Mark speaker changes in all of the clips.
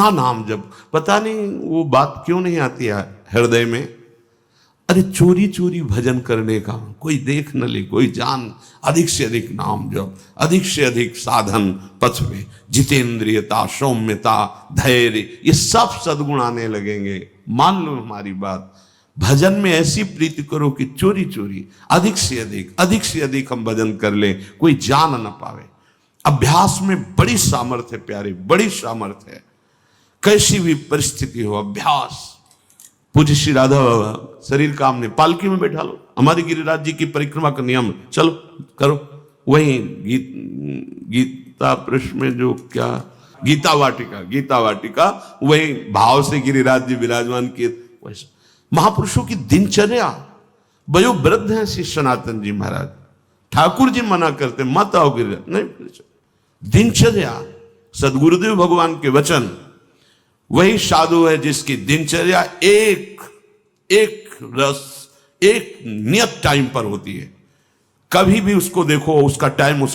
Speaker 1: कितना नाम जप, पता नहीं वो बात क्यों नहीं आती है हृदय में। अरे चोरी चोरी भजन करने का, कोई देख न ले, कोई जान, अधिक से अधिक नाम जप, अधिक से अधिक साधन पथ में, जितेंद्रियता, सौम्यता, धैर्य, ये सब सद्गुण आने लगेंगे। मान लो हमारी बात, भजन में ऐसी प्रीति करो कि चोरी चोरी अधिक से अधिक हम भजन कर ले, कोई जान न पावे। अभ्यास में बड़ी सामर्थ्य है प्यारे, बड़ी सामर्थ्य है। कैसी भी परिस्थिति हो, अभ्यास। पूज्य श्री राधा बाबा शरीर काम ने पालकी में बैठा लो, हमारी गिरिराज जी की परिक्रमा का नियम, चलो करो। वही गीता पृष्ठ में जो क्या गीता वाटिका वही भाव से गिरिराज जी विराजमान किए। वैसे महापुरुषों की दिनचर्या, वयो वृद्ध हैं श्री सनातन जी महाराज, ठाकुर जी मना करते मत आओ गिरिराज, नहीं, दिनचर्या सदगुरुदेव भगवान के वचन। वही साधु है जिसकी दिनचर्या एक रस, एक नियत टाइम पर होती है। कभी भी उसको देखो, उसका टाइम।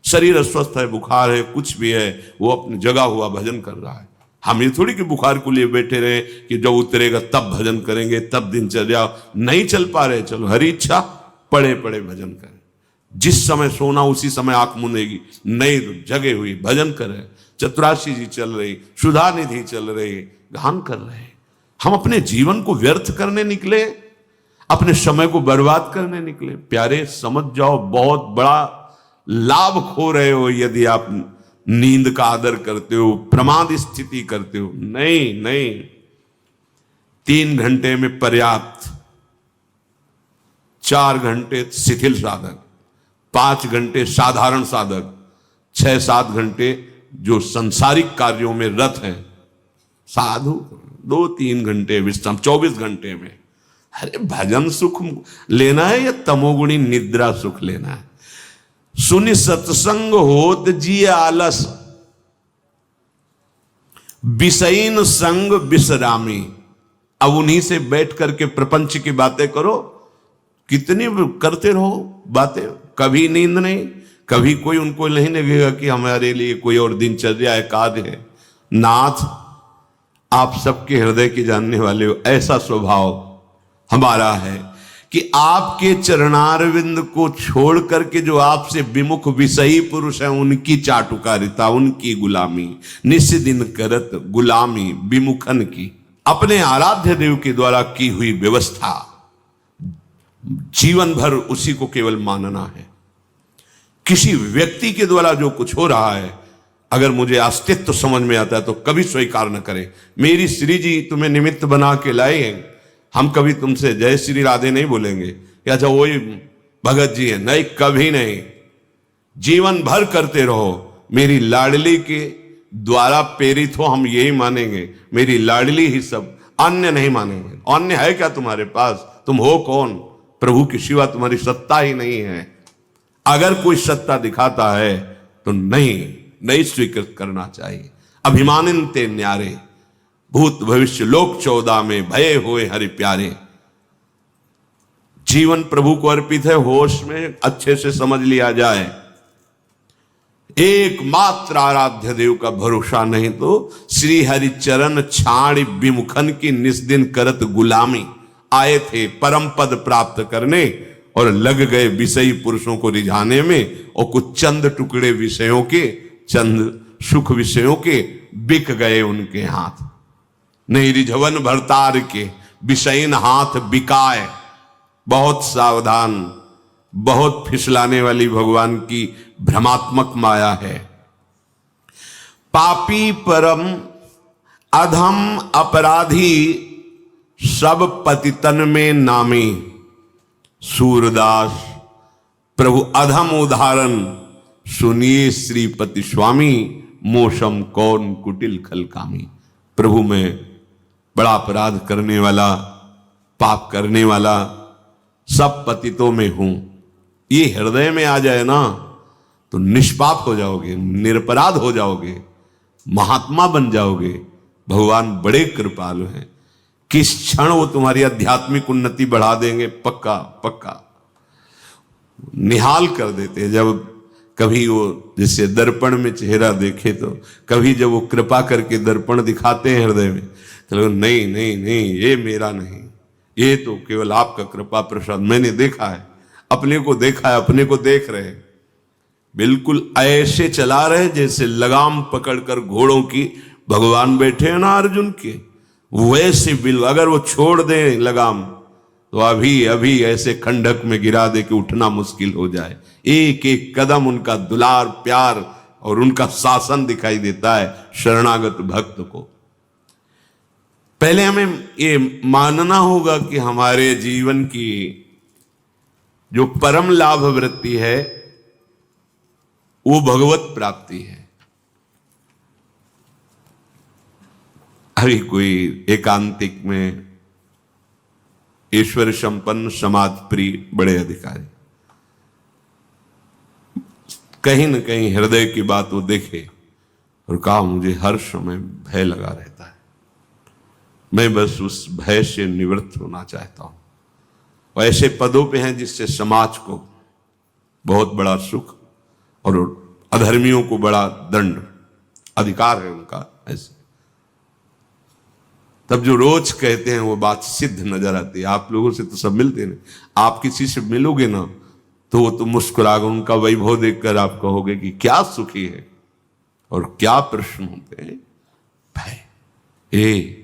Speaker 1: शरीर अस्वस्थ है, बुखार है, कुछ भी है, वो अपनी जगह हुआ भजन कर रहा है। हम ये थोड़ी कि बुखार को लिए बैठे रहे कि जब उतरेगा तब भजन करेंगे, तब दिनचर्या नहीं चल पा रहे, चलो हरी इच्छा पड़े भजन करें। जिस समय सोना उसी समय आंख मुनेगी, नई जगे हुई भजन करे। चतुराशी जी चल रही, सुधा निधि चल रही, गान कर रहे। हम अपने जीवन को व्यर्थ करने निकले, अपने समय को बर्बाद करने निकले। प्यारे समझ जाओ, बहुत बड़ा लाभ खो रहे हो यदि आप नींद का आदर करते हो, प्रमाद स्थिति करते हो। नहीं, 3 घंटे में पर्याप्त, 4 घंटे शिथिल साधक, 5 घंटे साधारण साधक, 6-7 घंटे जो संसारिक कार्यों में रत हैं साधु, 2-3 घंटे विश्राम, 24 घंटे में। अरे भजन सुख लेना है या तमोगुणी निद्रा सुख लेना है? सुनि सत्संग होत जी आलस, विषयीन संग विश्रामी। अब उन्हीं से बैठ करके प्रपंच की बातें करो, कितनी करते रहो बातें, कभी नींद नहीं, कभी कोई उनको नहीं लगेगा कि हमारे लिए कोई और दिनचर्या एकाद है। नाथ आप सबके हृदय के जानने वाले हो, ऐसा स्वभाव हमारा है कि आपके चरणारविंद को छोड़ करके जो आपसे विमुख विषयी पुरुष हैं, उनकी चाटुकारिता, उनकी गुलामी, निस्दिन करत गुलामी विमुखन की। अपने आराध्य देव के द्वारा की हुई व्यवस्था, जीवन भर उसी को केवल मानना है। किसी व्यक्ति के द्वारा जो कुछ हो रहा है, अगर मुझे अस्तित्व समझ में आता है तो कभी स्वीकार न करें। मेरी श्री जी तुम्हें निमित्त बना के लाए हैं, हम कभी तुमसे जय श्री राधे नहीं बोलेंगे कि अच्छा वही भगत जी है, नहीं, कभी नहीं। जीवन भर करते रहो, मेरी लाडली के द्वारा प्रेरित हो, हम यही मानेंगे, मेरी लाडली ही सब, अन्य नहीं मानेंगे। अन्य है क्या तुम्हारे पास? तुम हो कौन? प्रभु की सिवा तुम्हारी सत्ता ही नहीं है। अगर कोई सत्ता दिखाता है तो नहीं स्वीकृत करना चाहिए। अभिमानिन्ते न्यारे, भूत भविष्य लोक 14 में भये हुए हरि प्यारे। जीवन प्रभु को अर्पित है, होश में अच्छे से समझ लिया जाए। एकमात्र आराध्य देव का भरोसा नहीं तो श्री हरि चरण छाड़ विमुखन की निस्दिन करत गुलामी। आए थे परम पद प्राप्त करने और लग गए विषयी पुरुषों को रिझाने में, और कुछ चंद टुकड़े विषयों के, चंद सुख विषयों के बिक गए उनके हाथ। नहीं रिझवन भरतार के विषयीन हाथ बिकाए। बहुत सावधान, बहुत फिसलाने वाली भगवान की भ्रमात्मक माया है। पापी परम अधम अपराधी सब पतितन में नामी। सूरदास प्रभु अधम उदाहरण सुनिए श्रीपति स्वामी। मोशम कौन कुटिल खलकामी। प्रभु में बड़ा अपराध करने वाला, पाप करने वाला, सब पतितों में हूं, ये हृदय में आ जाए ना तो निष्पाप हो जाओगे, निरपराध हो जाओगे, महात्मा बन जाओगे। भगवान बड़े कृपालु हैं, किस क्षण वो तुम्हारी आध्यात्मिक उन्नति बढ़ा देंगे, पक्का निहाल कर देते। जब कभी वो जैसे दर्पण में चेहरा देखे तो कभी जब वो कृपा करके दर्पण दिखाते हैं हृदय में तो लोग नहीं नहीं नहीं, ये मेरा नहीं, ये तो केवल आपका कृपा प्रसाद, मैंने देखा है, अपने को देखा है, अपने को देख रहे हैं। बिल्कुल ऐसे चला रहे जैसे लगाम पकड़कर घोड़ों की भगवान बैठे हैं ना अर्जुन के, वैसे बिल्कुल। अगर वो छोड़ दें लगाम तो अभी अभी ऐसे खंडक में गिरा दे कि उठना मुश्किल हो जाए। एक एक कदम उनका दुलार प्यार और उनका शासन दिखाई देता है शरणागत भक्त को। पहले हमें ये मानना होगा कि हमारे जीवन की जो परम लाभ वृत्ति है वो भगवत प्राप्ति है। अभी कोई एकांतिक में ईश्वर संपन्न समाज प्रिय बड़े अधिकारी कहीं न कहीं हृदय की बात वो देखे और कहा मुझे हर समय भय लगा रहता है, मैं बस उस भय से निवृत्त होना चाहता हूं। और ऐसे पदों पे हैं जिससे समाज को बहुत बड़ा सुख और अधर्मियों को बड़ा दंड, अधिकार है उनका ऐसे। तब जो रोज कहते हैं वो बात सिद्ध नजर आती है। आप लोगों से तो सब मिलते हैं, आप किसी से मिलोगे ना तो वो तो मुस्कुराकर उनका वैभव देखकर आप कहोगे कि क्या सुखी है। और क्या प्रश्न होते हैं, भय।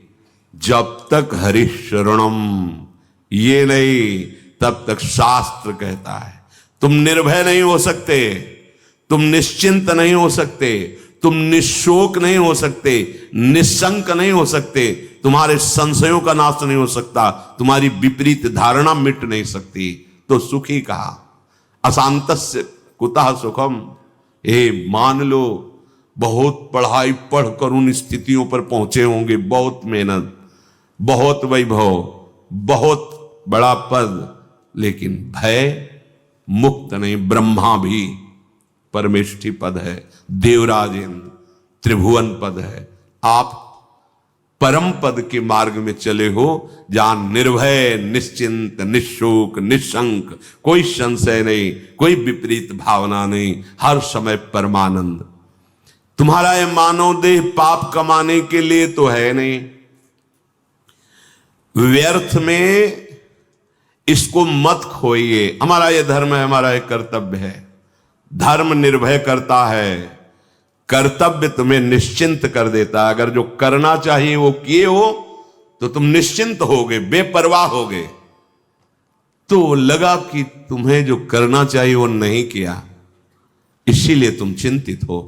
Speaker 1: जब तक हरि शरणम ये नहीं तब तक शास्त्र कहता है तुम निर्भय नहीं हो सकते, तुम निश्चिंत नहीं हो सकते, तुम निशोक नहीं हो सकते, निशंक नहीं हो सकते, तुम्हारे संशयों का नाश नहीं हो सकता, तुम्हारी विपरीत धारणा मिट नहीं सकती। तो सुखी कहा, अशांतस्य कुतः सुखम। मान लो बहुत पढ़ाई पढ़कर उन स्थितियों पर पहुंचे होंगे, बहुत मेहनत, बहुत वैभव, बहुत बड़ा पद, लेकिन भय मुक्त नहीं। ब्रह्मा भी परमेष्ठी पद है, देवराजेंद्र त्रिभुवन पद है। आप परम पद के मार्ग में चले हो जहां निर्भय, निश्चिंत, निशोक, निशंक, कोई संशय नहीं, कोई विपरीत भावना नहीं, हर समय परमानंद। तुम्हारा ये मानव देह पाप कमाने के लिए तो है नहीं, व्यर्थ में इसको मत खोइए। हमारा ये धर्म है, हमारा ये कर्तव्य है। धर्म निर्भय करता है, कर्तव्य तुम्हें निश्चिंत कर देता है। अगर जो करना चाहिए वो किए हो तो तुम निश्चिंत होगे, बेपरवाह होगे। तो लगा कि तुम्हें जो करना चाहिए वो नहीं किया, इसीलिए तुम चिंतित हो।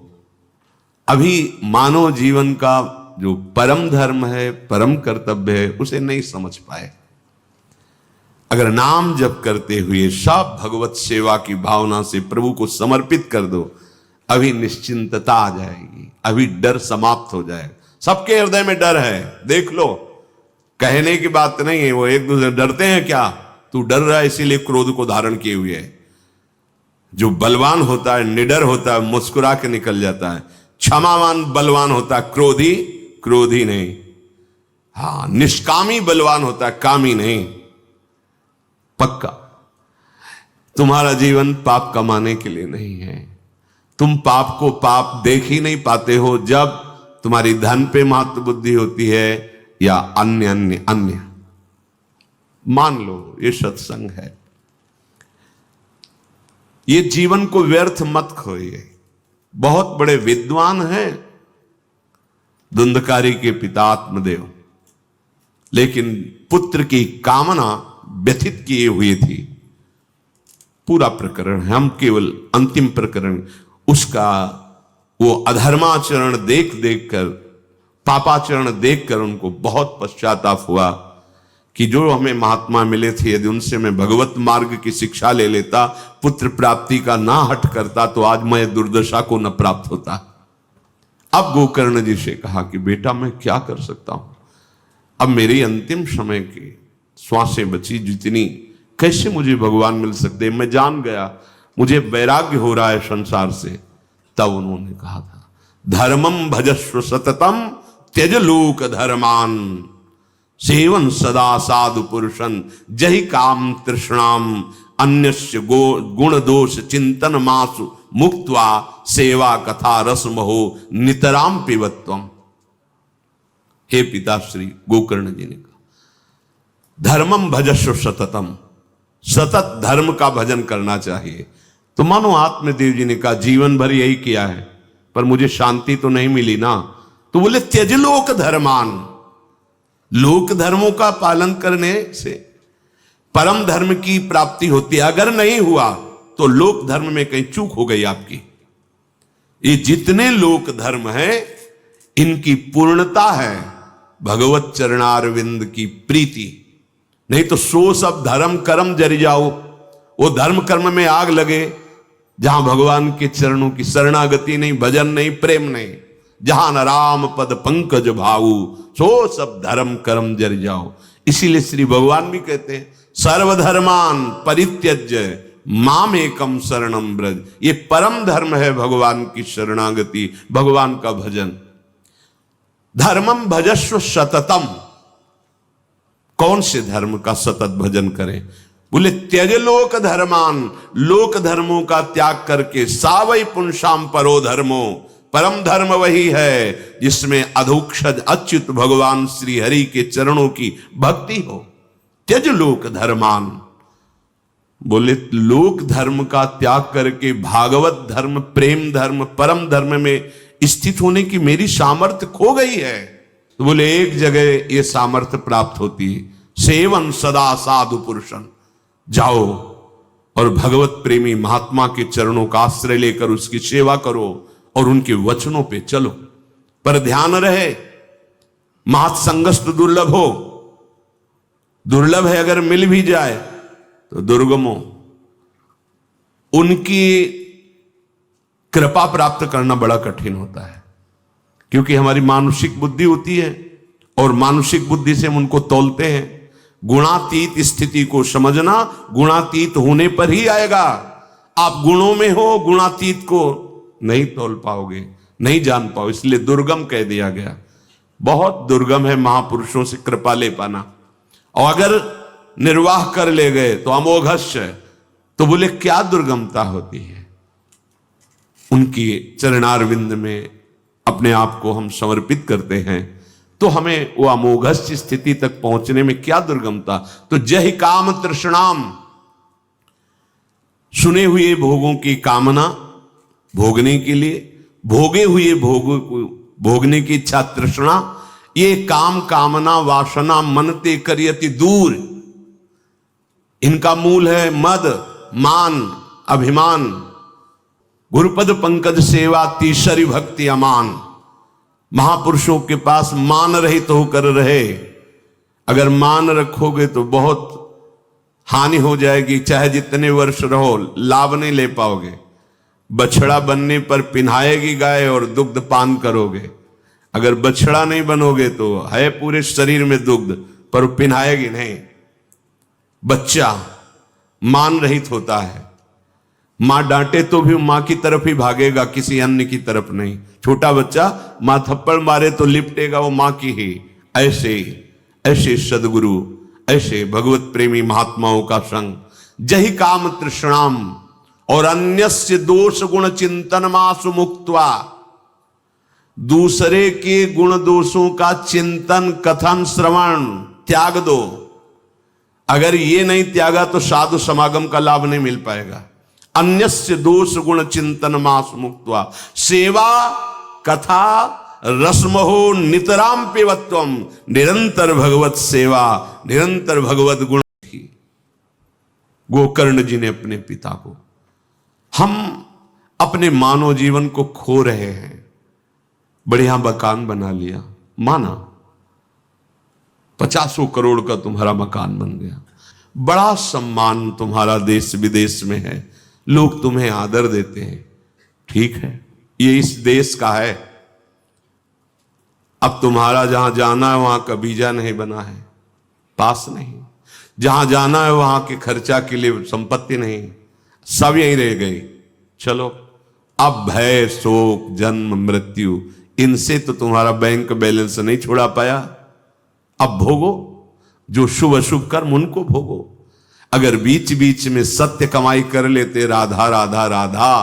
Speaker 1: अभी मानव जीवन का जो परम धर्म है, परम कर्तव्य है, उसे नहीं समझ पाए। अगर नाम जप करते हुए सब भगवत सेवा की भावना से प्रभु को समर्पित कर दो, अभी निश्चिंतता आ जाएगी, अभी डर समाप्त हो जाएगा। सबके हृदय में डर है, देख लो, कहने की बात नहीं है। वो एक दूसरे डरते हैं, क्या तू डर रहा है इसीलिए क्रोध को धारण किए हुए है। जो बलवान होता है, निडर होता है, मुस्कुरा के निकल जाता है। क्षमावान बलवान होता है, क्रोधी क्रोधी नहीं। हाँ, निष्कामी बलवान होता है, कामी नहीं। पक्का तुम्हारा जीवन पाप कमाने के लिए नहीं है। तुम पाप को पाप देख ही नहीं पाते हो जब तुम्हारी धन पे महत्व बुद्धि होती है या अन्य अन्य अन्य। मान लो ये सत्संग है, ये जीवन को व्यर्थ मत खोइए। बहुत बड़े विद्वान हैं धुंधकारी के पिता आत्मदेव, लेकिन पुत्र की कामना व्यथित किए हुए थी। पूरा प्रकरण है, हम केवल अंतिम प्रकरण उसका वो अधर्माचरण देख देख कर, पापाचरण देख कर उनको बहुत पश्चाताप हुआ कि जो हमें महात्मा मिले थे, यदि उनसे मैं भगवत मार्ग की शिक्षा ले लेता, पुत्र प्राप्ति का ना हट करता, तो आज मैं दुर्दशा को न प्राप्त होता। अब गोकर्ण जी से कहा कि बेटा मैं क्या कर सकता हूं, अब मेरी अंतिम समय की श्वासें बची जितनी, कैसे मुझे भगवान मिल सकते। मैं जान गया, मुझे वैराग्य हो रहा है संसार से। तब उन्होंने कहा था, धर्मम भजस्व सततम त्यज लोक धर्मान, सेवन सदा साधु पुरुषन, जहि काम तृष्णाम, अन्यस्य गुण दोष चिंतन मासु मुक्त्वा सेवा कथा रसमहो नितराम पिबत्वम। हे पिताश्री गोकर्ण जी ने कहा, धर्मम भजस्व सततम, सतत धर्म का भजन करना चाहिए। तो मानो आत्मदेव जी ने कहा, जीवन भर यही किया है पर मुझे शांति तो नहीं मिली ना। तो बोले, त्यज लोक धर्मान, लोक धर्मों का पालन करने से परम धर्म की प्राप्ति होती है। अगर नहीं हुआ तो लोक धर्म में कहीं चूक हो गई आपकी। ये जितने लोक धर्म है इनकी पूर्णता है भगवत चरणारविंद की प्रीति। नहीं तो सो सब धर्म कर्म जरि जाओ, वो धर्म कर्म में आग लगे जहां भगवान के चरणों की शरणागति नहीं, भजन नहीं, प्रेम नहीं। जहां न राम पद पंकज भाऊ, सो सब धर्म कर्म जरि जाओ। इसीलिए श्री भगवान भी कहते हैं, सर्वधर्मान परित्यज्य माम एकम शरणम ब्रज। ये परम धर्म है भगवान की शरणागति, भगवान का भजन। धर्मम भजस्व सततम, कौन से धर्म का सतत भजन करें? बोले, त्यज लोक धर्मान, लोक धर्मों का त्याग करके सावई पुंसाम परो धर्मो, परम धर्म वही है जिसमें अधोक्षज अच्युत भगवान श्री हरि के चरणों की भक्ति हो। त्यज लोक धर्मान, बोले लोक धर्म का त्याग करके भागवत धर्म, प्रेम धर्म, परम धर्म में स्थित होने की मेरी सामर्थ्य खो गई है। तो बोले, एक जगह ये सामर्थ्य प्राप्त होती है, सेवन सदा साधु पुरुषन। जाओ और भगवत प्रेमी महात्मा के चरणों का आश्रय लेकर उसकी सेवा करो और उनके वचनों पे चलो। पर ध्यान रहे, महत्संगस्त दुर्लभ हो, दुर्लभ है, अगर मिल भी जाए तो दुर्गमो। उनकी कृपा प्राप्त करना बड़ा कठिन होता है, क्योंकि हमारी मानसिक बुद्धि होती है और मानसिक बुद्धि से हम उनको तौलते हैं। गुणातीत स्थिति को समझना गुणातीत होने पर ही आएगा। आप गुणों में हो, गुणातीत को नहीं तौल पाओगे, नहीं जान पाओ। इसलिए दुर्गम कह दिया गया। बहुत दुर्गम है महापुरुषों से कृपा ले पाना, और अगर निर्वाह कर ले गए तो अमोघस्य। तो बोले, क्या दुर्गमता होती है? उनकी चरणारविंद में अपने आप को हम समर्पित करते हैं तो हमें वो अमोघस्य स्थिति तक पहुंचने में क्या दुर्गमता। तो जय काम तृष्णाम, सुने हुए भोगों की कामना भोगने के लिए, भोगे हुए भोगों को भोगने की इच्छा तृष्णा, ये काम कामना वासना मनते करियति दूर। इनका मूल है मद मान अभिमान। गुरुपद पंकज सेवा तीसरी भक्ति अमान। महापुरुषों के पास मान रहित होकर रहे। अगर मान रखोगे तो बहुत हानि हो जाएगी, चाहे जितने वर्ष रहो लाभ नहीं ले पाओगे। बछड़ा बनने पर पिन्हाएगी गाय और दुग्ध पान करोगे। अगर बछड़ा नहीं बनोगे तो है पूरे शरीर में दुग्ध, पर पिन्हाएगी नहीं। बच्चा मान रहित होता है, मां डांटे तो भी मां की तरफ ही भागेगा, किसी अन्य की तरफ नहीं। छोटा बच्चा मां थप्पड़ मारे तो लिपटेगा वो मां की ही। ऐसे ऐसे सदगुरु, ऐसे भगवत प्रेमी महात्माओं का संग। जहि काम तृष्णाम और अन्यस्य दोष गुण चिंतन मासु मुक्त्वा। दूसरे के गुण दोषों का चिंतन कथन श्रवण त्याग दो। अगर ये नहीं त्यागा तो साधु समागम का लाभ नहीं मिल पाएगा। अन्यस्य दोष गुण चिंतन मास मुक्त्वा सेवा कथा रसमहो नितराम पिबत्वम। निरंतर भगवत सेवा, निरंतर भगवत गुण की। गोकर्ण जी ने अपने पिता को, हम अपने मानव जीवन को खो रहे हैं। बढ़िया मकान बना लिया, माना 50 करोड़ का तुम्हारा मकान बन गया, बड़ा सम्मान तुम्हारा देश विदेश में है, लोग तुम्हें आदर देते हैं, ठीक है, ये इस देश का है। अब तुम्हारा जहां जाना है वहां का वीजा नहीं बना है, पास नहीं। जहां जाना है वहां के खर्चा के लिए संपत्ति नहीं, सब यहीं रह गई। चलो, अब भय शोक जन्म मृत्यु, इनसे तो तुम्हारा बैंक बैलेंस नहीं छुड़ा पाया। अब भोगो, जो शुभ अशुभ कर्म उनको भोगो। अगर बीच बीच में सत्य कमाई कर लेते, राधा राधा राधा,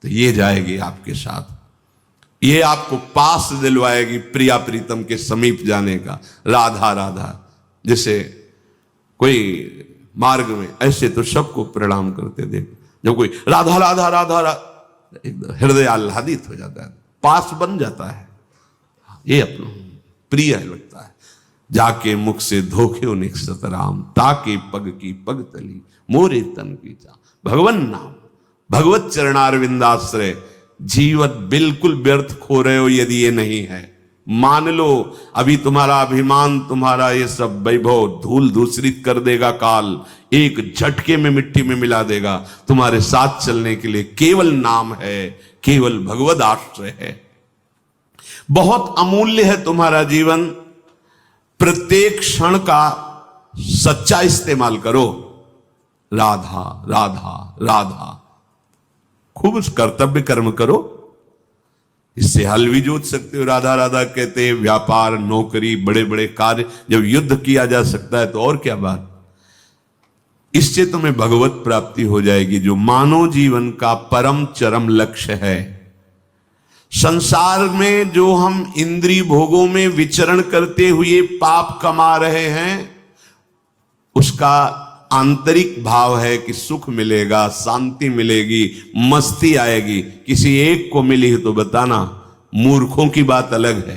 Speaker 1: तो ये जाएगी आपके साथ, ये आपको पास दिलवाएगी प्रिया प्रीतम के समीप जाने का। राधा राधा, जैसे कोई मार्ग में, ऐसे तो सबको प्रणाम करते देख, जब कोई राधा राधा राधा एकदम हृदय आह्लादित हो जाता है, पास बन जाता है, ये अपना प्रिय लगता है। जाके मुख से धोखे निकसत राम, ताके पग की पग तली मोरे तन की चा। भगवन नाम, भगवत चरणारविंदाश्रय, जीवन बिल्कुल व्यर्थ खो रहे हो यदि ये नहीं है। मान लो अभी तुम्हारा अभिमान, तुम्हारा ये सब वैभव धूल धूसरित कर देगा काल, एक झटके में मिट्टी में मिला देगा। तुम्हारे साथ चलने के लिए केवल नाम है, केवल भगवद आश्रय है। बहुत अमूल्य है तुम्हारा जीवन, प्रत्येक क्षण का सच्चा इस्तेमाल करो। राधा राधा राधा, खूब उस कर्तव्य कर्म करो, इससे हल भी जोत सकते हो। राधा राधा कहते हैं व्यापार, नौकरी, बड़े बड़े कार्य जब युद्ध किया जा सकता है तो और क्या बात। इससे तुम्हें भगवत प्राप्ति हो जाएगी, जो मानव जीवन का परम चरम लक्ष्य है। संसार में जो हम इंद्रिय भोगों में विचरण करते हुए पाप कमा रहे हैं, उसका आंतरिक भाव है कि सुख मिलेगा, शांति मिलेगी, मस्ती आएगी। किसी एक को मिली तो बताना, मूर्खों की बात अलग है।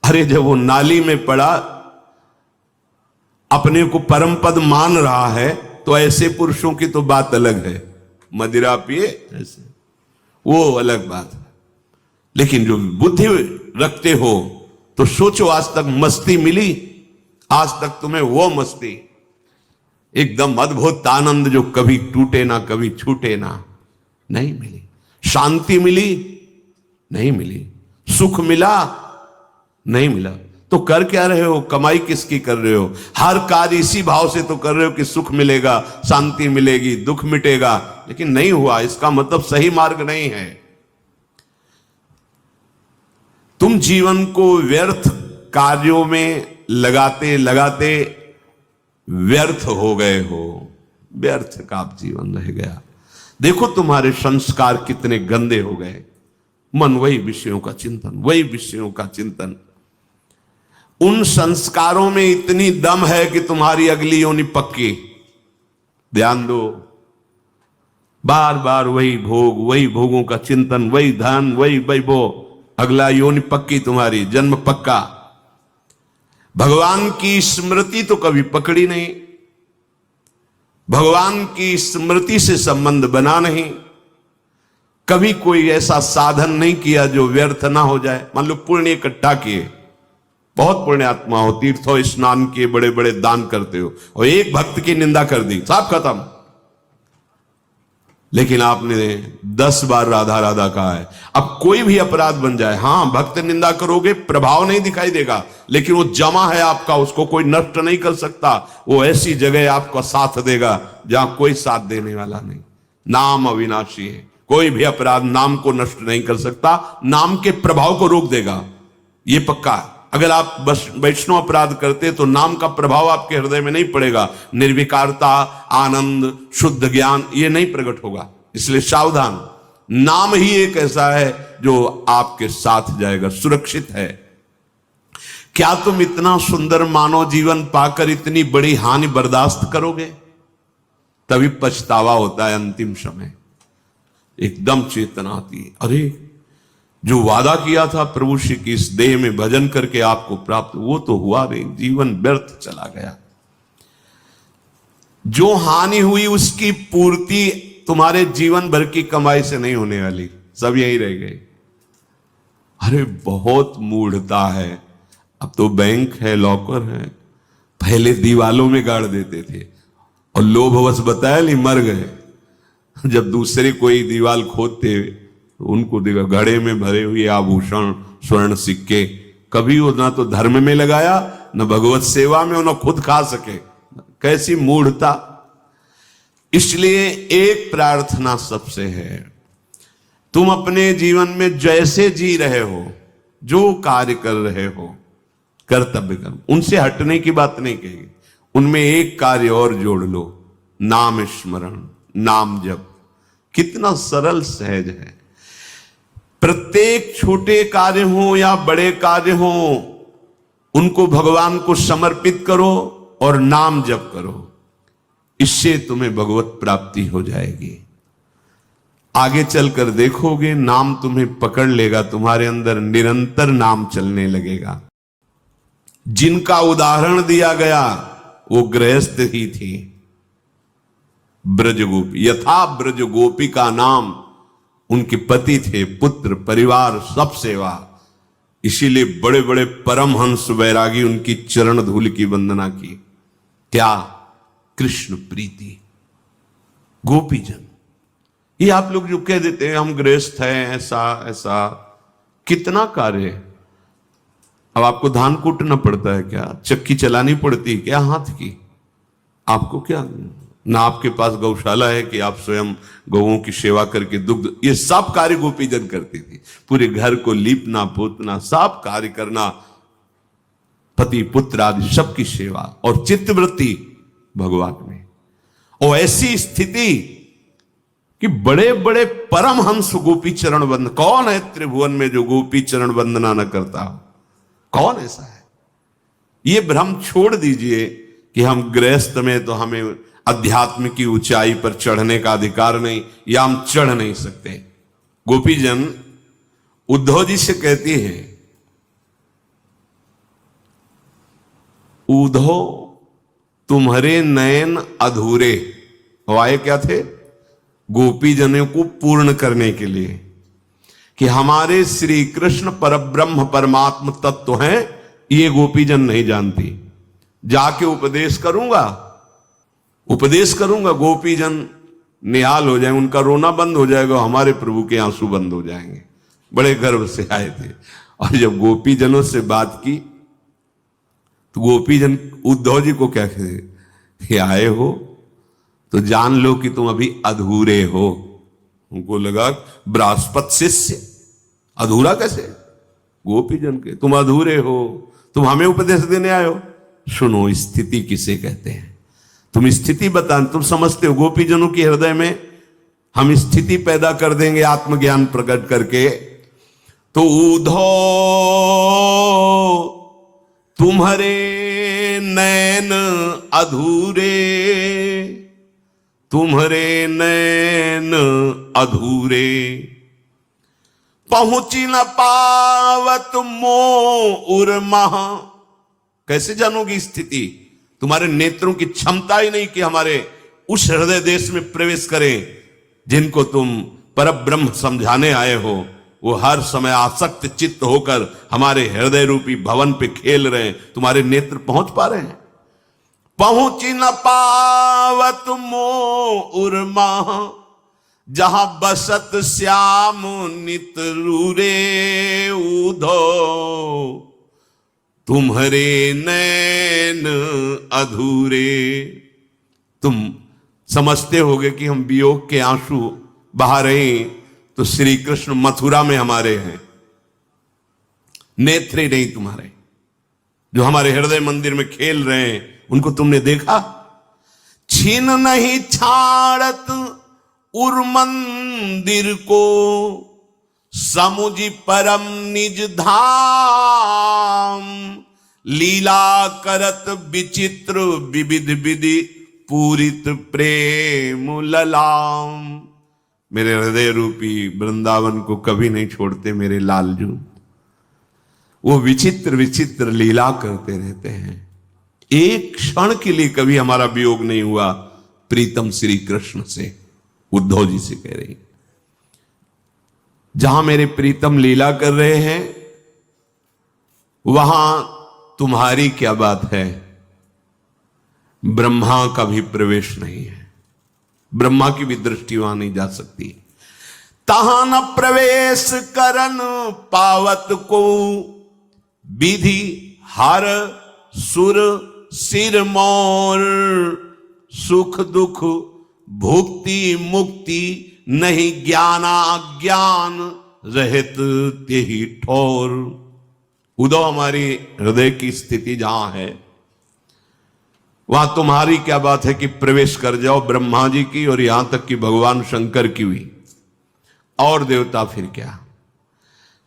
Speaker 1: अरे जब वो नाली में पड़ा, अपने को परम पद मान रहा है, तो ऐसे पुरुषों की तो बात अलग है। मदिरा पिए ऐसे, वो अलग बात है। लेकिन जो बुद्धि रखते हो तो सोचो, आज तक मस्ती मिली, आज तक तुम्हें वो मस्ती, एकदम अद्भुत आनंद जो कभी टूटे ना, कभी छूटे ना, नहीं मिली। शांति मिली, नहीं मिली। सुख मिला, नहीं मिला। तो कर क्या रहे हो? कमाई किसकी कर रहे हो? हर कार्य इसी भाव से तो कर रहे हो कि सुख मिलेगा, शांति मिलेगी, दुख मिटेगा, लेकिन नहीं हुआ। इसका मतलब सही मार्ग नहीं है। तुम जीवन को व्यर्थ कार्यों में लगाते लगाते व्यर्थ हो गए हो, व्यर्थ का जीवन रह गया। देखो तुम्हारे संस्कार कितने गंदे हो गए। मन वही विषयों का चिंतन, वही विषयों का चिंतन। उन संस्कारों में इतनी दम है कि तुम्हारी अगली योनि पक्की। ध्यान दो, बार बार वही भोग, वही भोगों का चिंतन, वही धन, वही वैभव, अगला योनि पक्की, तुम्हारी जन्म पक्का। भगवान की स्मृति तो कभी पकड़ी नहीं, भगवान की स्मृति से संबंध बना नहीं, कभी कोई ऐसा साधन नहीं किया जो व्यर्थ ना हो जाए। मान लो पुण्य इकट्ठा किए, बहुत पुण्य आत्मा हो, तीर्थों स्नान किए, बड़े बड़े दान करते हो, और एक भक्त की निंदा कर दी, सब खत्म। लेकिन आपने 10 बार राधा राधा कहा है। अब कोई भी अपराध बन जाए, हां भक्त निंदा करोगे, प्रभाव नहीं दिखाई देगा, लेकिन वो जमा है आपका, उसको कोई नष्ट नहीं कर सकता। वो ऐसी जगह आपका साथ देगा जहां कोई साथ देने वाला नहीं। नाम अविनाशी है, कोई भी अपराध नाम को नष्ट नहीं कर सकता, नाम के प्रभाव को रोक देगा, ये पक्का है। अगर आप बस वैष्णव अपराध करते तो नाम का प्रभाव आपके हृदय में नहीं पड़ेगा, निर्विकारता, आनंद, शुद्ध ज्ञान ये नहीं प्रकट होगा। इसलिए सावधान, नाम ही एक ऐसा है जो आपके साथ जाएगा, सुरक्षित है। क्या तुम इतना सुंदर मानव जीवन पाकर इतनी बड़ी हानि बर्दाश्त करोगे? तभी पछतावा होता है अंतिम समय। एकदम चेतना आती है, अरे जो वादा किया था प्रभु श्री की इस देह में भजन करके आपको प्राप्त, वो तो हुआ नहीं, जीवन व्यर्थ चला गया। जो हानि हुई उसकी पूर्ति तुम्हारे जीवन भर की कमाई से नहीं होने वाली, सब यही रह गए। अरे बहुत मूढ़ता है। अब तो बैंक है, लॉकर है, पहले दीवालों में गाड़ देते थे और लोभवश बताया नहीं, मर गए। जब दूसरे कोई दीवाल खोदते उनको देखा घड़े में भरे हुए आभूषण, स्वर्ण सिक्के, कभी वो ना तो धर्म में लगाया, न भगवत सेवा में, न खुद खा सके। कैसी मूढ़ता। इसलिए एक प्रार्थना सबसे है, तुम अपने जीवन में जैसे जी रहे हो, जो कार्य कर रहे हो, कर्तव्य कर्म, उनसे हटने की बात नहीं कही, उनमें एक कार्य और जोड़ लो, नाम स्मरण, नाम जप। कितना सरल सहज है। प्रत्येक छोटे कार्य हो या बड़े कार्य हो, उनको भगवान को समर्पित करो और नाम जप करो, इससे तुम्हें भगवत प्राप्ति हो जाएगी। आगे चलकर देखोगे नाम तुम्हें पकड़ लेगा, तुम्हारे अंदर निरंतर नाम चलने लगेगा। जिनका उदाहरण दिया गया वो गृहस्थ ही थी, ब्रजगोपी। यथा ब्रज गोपी का नाम, उनके पति थे, पुत्र, परिवार, सब सेवा। इसीलिए बड़े बड़े परमहंस वैरागी उनकी चरण धूल की वंदना की। क्या? कृष्ण प्रीति। गोपीजन। ये आप लोग जो कह देते हैं हम गृहस्थ हैं, ऐसा ऐसा, कितना कार्य है। अब आपको धान कूटना पड़ता है क्या? चक्की चलानी पड़ती है क्या हाथ की? आपको क्या, ना आपके पास गौशाला है कि आप स्वयं गौओं की सेवा करके दुग्ध, ये सब कार्य गोपीजन करती थी। पूरे घर को लीपना पोतना, सब कार्य करना, पति पुत्र आदि सबकी सेवा और चित्तवृत्ति भगवान में। और ऐसी स्थिति कि बड़े बड़े परमहंस गोपी चरण वंदन। कौन है त्रिभुवन में जो गोपी चरण वंदना न करता? कौन ऐसा है? ये भ्रम छोड़ दीजिए कि हम गृहस्थ में तो हमें अध्यात्म की ऊंचाई पर चढ़ने का अधिकार नहीं, या हम चढ़ नहीं सकते। गोपीजन उद्धव जी से कहती है, उद्धव तुम्हारे नयन अधूरे। वाये क्या थे? गोपीजनों को पूर्ण करने के लिए कि हमारे श्री कृष्ण परब्रह्म परमात्म तत्व हैं, ये गोपीजन नहीं जानती। जाके उपदेश करूंगा, गोपीजन निहाल हो जाएंगे, उनका रोना बंद हो जाएगा, हमारे प्रभु के आंसू बंद हो जाएंगे। बड़े गर्व से आए थे। और जब गोपीजनों से बात की तो गोपीजन उद्धव जी को क्या कहते, आए हो तो जान लो कि तुम अभी अधूरे हो। उनको लगा बृहस्पति शिष्य अधूरा कैसे? गोपीजन के तुम अधूरे हो, तुम हमें उपदेश देने आए हो। सुनो, स्थिति किसे कहते हैं? तुम स्थिति बता, तुम समझते हो गोपीजनों के हृदय में हम स्थिति पैदा कर देंगे आत्मज्ञान प्रकट करके। तो उद्धव तुम्हारे नैन अधूरे, तुम्हारे नैन अधूरे, पहुंची न पावत मोह उर्मा। कैसे जानोगी स्थिति? तुम्हारे नेत्रों की क्षमता ही नहीं कि हमारे उस हृदय देश में प्रवेश करें जिनको तुम परब्रह्म समझाने आए हो। वो हर समय आसक्त चित्त होकर हमारे हृदय रूपी भवन पे खेल रहे हैं। तुम्हारे नेत्र पहुंच पा रहे हैं? पहुंची न पावत मोह उर्मा, जहां बसत श्याम नित रूरे। उधो तुम्हारे नैन अधूरे। तुम समझते होगे कि हम वियोग के आंसू बहा रहे हैं, तो श्री कृष्ण मथुरा में हमारे हैं, नेत्र नहीं तुम्हारे, जो हमारे हृदय मंदिर में खेल रहे हैं, उनको तुमने देखा? छीन नहीं छाड़त उर मंदिर को, समुझ परम निज धाम। लीला करत विचित्र विविध विधि, पूरित प्रेम ललाम। मेरे हृदय रूपी वृंदावन को कभी नहीं छोड़ते मेरे लालजू। वो विचित्र विचित्र लीला करते रहते हैं। एक क्षण के लिए कभी हमारा वियोग नहीं हुआ प्रीतम श्री कृष्ण से। उद्धव जी से कह रही, जहां मेरे प्रीतम लीला कर रहे हैं वहां तुम्हारी क्या बात है? ब्रह्मा का भी प्रवेश नहीं है, ब्रह्मा की भी दृष्टि वहां नहीं जा सकती। तहां न प्रवेश करन पावत को, विधि हर सुर सिर मोर। सुख दुख भुक्ति मुक्ति, नहीं ज्ञाना ज्ञान रहित तेहि ठोर। उद्धव हमारी हृदय की स्थिति जहां है वहां तुम्हारी क्या बात है कि प्रवेश कर जाओ ब्रह्मा जी की और यहां तक कि भगवान शंकर की हुई, और देवता फिर क्या।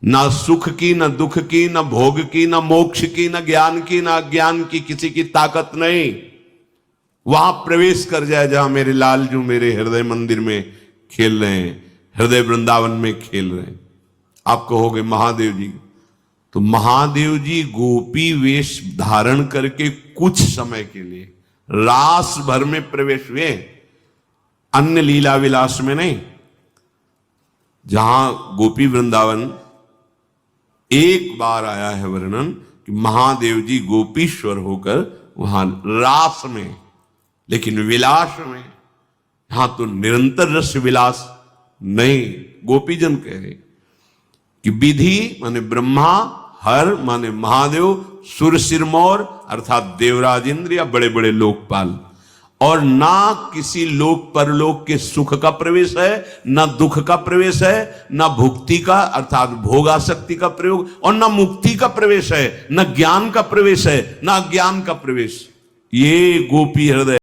Speaker 1: ना सुख की, ना दुख की, ना भोग की, ना मोक्ष की, ना ज्ञान की, ना अज्ञान की, किसी की ताकत नहीं। वहां प्रवेश कर जाए जहां मेरे लाल जो मेरे हृदय मंदिर में खेल रहे हैं, हृदय वृंदावन में खेल रहे हैं। आप कहोगे महादेव जी, तो महादेव जी गोपी वेश धारण करके कुछ समय के लिए रास भर में प्रवेश हुए, अन्य लीला विलास में नहीं। जहां गोपी वृंदावन एक बार आया है वर्णन कि महादेव जी गोपीश्वर होकर वहां रास में, लेकिन विलास में यहां तो निरंतर रस विलास नहीं। गोपीजन कह रहे कि विधि माने ब्रह्मा, हर माने महादेव, सुर सिरमौर अर्थात देवराज इंद्र या बड़े बड़े लोकपाल, और ना किसी लोक परलोक के सुख का प्रवेश है, ना दुख का प्रवेश है, ना भुक्ति का अर्थात भोगासक्ति का प्रयोग, और ना मुक्ति का प्रवेश है, ना ज्ञान का प्रवेश है, ना अज्ञान का प्रवेश। ये गोपी हृदय